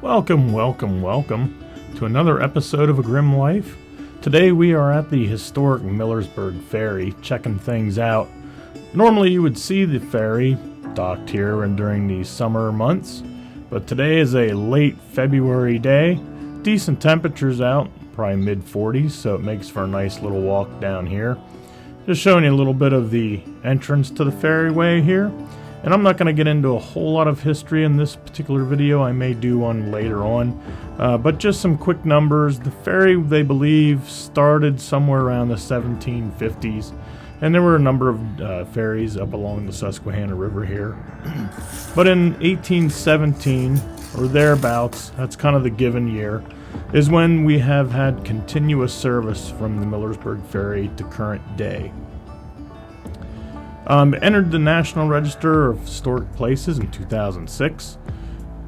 Welcome, welcome, welcome to another episode of A Grim Life. Today we are at the historic Millersburg Ferry, checking things out. Normally you would see the ferry docked here and during the summer months, but today is a late February day. Decent temperatures out, probably mid-40s, so it makes for a nice little walk down here. Just showing you a little bit of the entrance to the ferryway here. And I'm not going to get into a whole lot of history in this particular video. I may do one later on. But just some quick numbers. The ferry, they believe, started somewhere around the 1750s. And there were a number of ferries up along the Susquehanna River here. But in 1817, or thereabouts, that's kind of the given year, is when we have had continuous service from the Millersburg Ferry to current day. Entered the National Register of Historic Places in 2006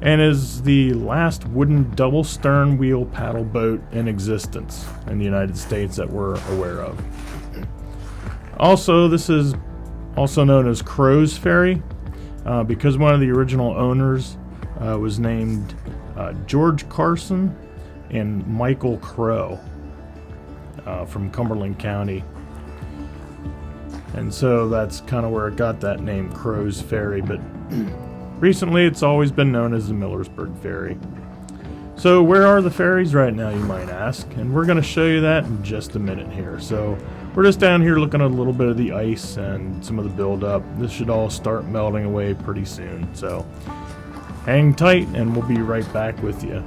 and is the last wooden double stern wheel paddle boat in existence in the United States that we're aware of. Also, this is also known as Crow's Ferry because one of the original owners was named George Carson and Michael Crow from Cumberland County. And so that's kind of where it got that name, Crow's Ferry, but recently it's always been known as the Millersburg Ferry. So where are the ferries right now, you might ask? And we're going to show you that in just a minute here. So we're just down here looking at a little bit of the ice and some of the buildup. This should all start melting away pretty soon. So hang tight and we'll be right back with you.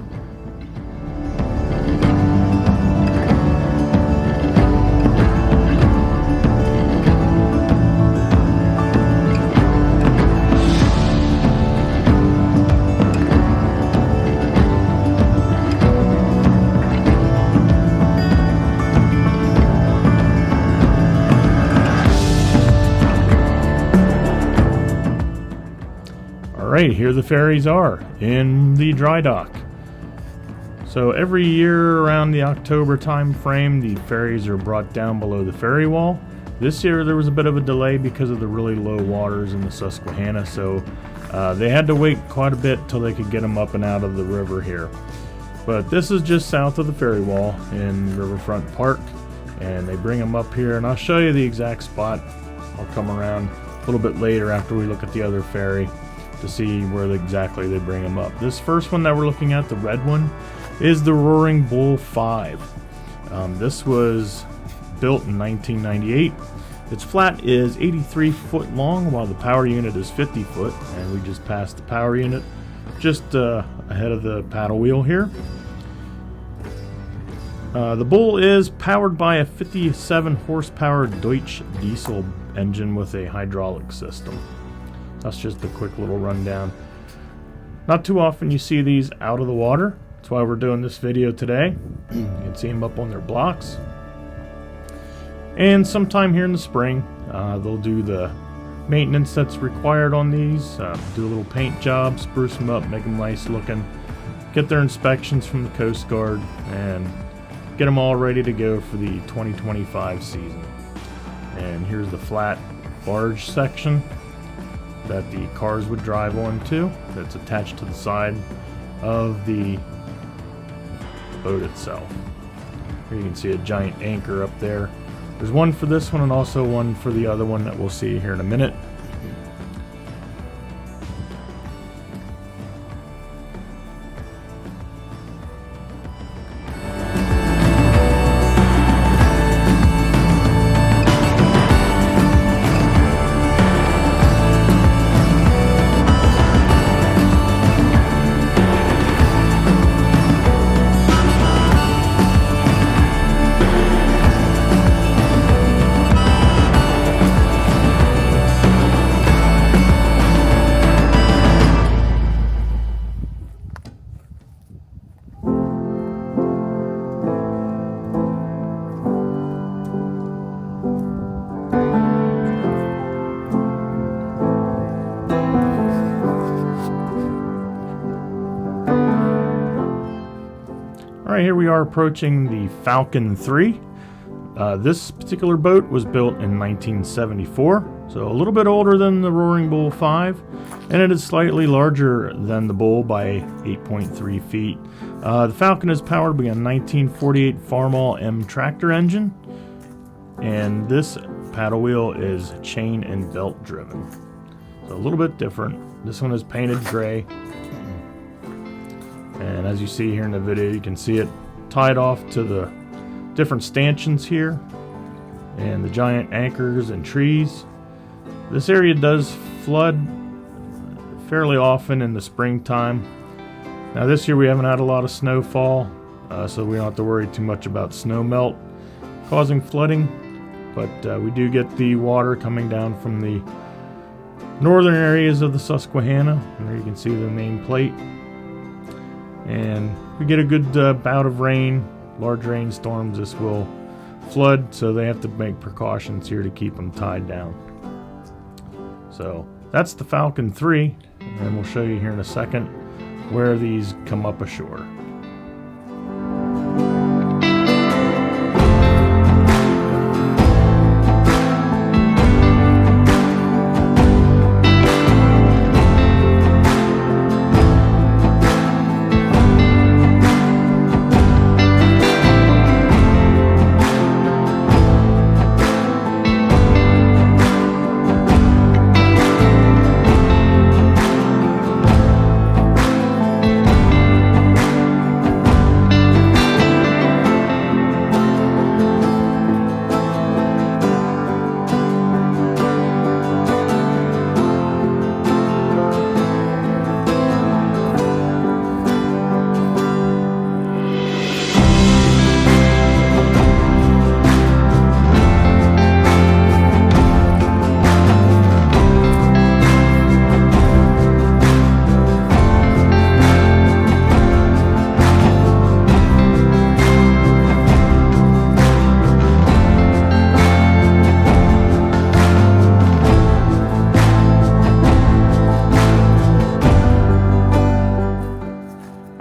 Alright, here the ferries are in the Drydock. So every year around the October time frame, the ferries are brought down below the ferry wall. This year there was a bit of a delay because of the really low waters in the Susquehanna, so they had to wait quite a bit till they could get them up and out of the river here. But this is just south of the ferry wall in Riverfront Park, and they bring them up here, and I'll show you the exact spot. I'll come around a little bit later after we look at the other ferry to see where exactly they bring them up. This first one that we're looking at, the red one, is the Roaring Bull 5. This was built in 1998. Its flat is 83 foot long, while the power unit is 50 foot, and we just passed the power unit just ahead of the paddle wheel here. The Bull is powered by a 57 horsepower Deutsch diesel engine with a hydraulic system. That's just a quick little rundown. Not too often you see these out of the water. That's why we're doing this video today. You can see them up on their blocks. And sometime here in the spring, they'll do the maintenance that's required on these. Do a little paint job, spruce them up, make them nice looking. Get their inspections from the Coast Guard and get them all ready to go for the 2025 season. And here's the flat barge section that the cars would drive on to, that's attached to the side of the boat itself. Here you can see a giant anchor up there. There's one for this one and also one for the other one that we'll see here in a minute. Alright, here we are approaching the Falcon 3. This particular boat was built in 1974, So a little bit older than the Roaring Bull 5, and it is slightly larger than the Bull by 8.3 feet. The Falcon is powered by a 1948 Farmall M tractor engine, and this paddle wheel is chain and belt driven. So a little bit different. This one is painted gray, and as you see here in the video, you can see it tied off to the different stanchions here and the giant anchors and trees. This area does flood fairly often in the springtime. Now this year we haven't had a lot of snowfall, so we don't have to worry too much about snow melt causing flooding, but we do get the water coming down from the northern areas of the Susquehanna, and there you can see the nameplate. And we get a good bout of rain, large rainstorms, this will flood, so they have to make precautions here to keep them tied down. So that's the Falcon 3, and we'll show you here in a second where these come up ashore.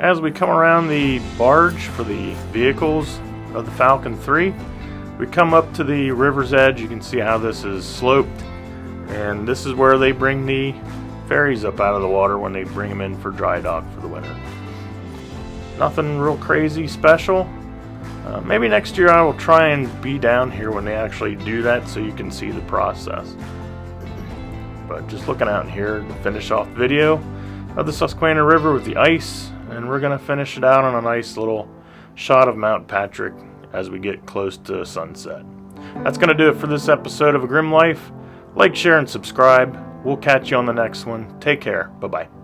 As we come around the barge for the vehicles of the Falcon 3, we come up to the river's edge. You can see how this is sloped, and this is where they bring the ferries up out of the water when they bring them in for dry dock for the winter. Nothing real crazy special. Maybe next year I will try and be down here when they actually do that so you can see the process. But just looking out here to finish off the video of the Susquehanna River with the ice, and we're going to finish it out on a nice little shot of Mount Patrick as we get close to sunset. That's going to do it for this episode of A Grim Life. Like, share, and subscribe. We'll catch you on the next one. Take care. Bye-bye.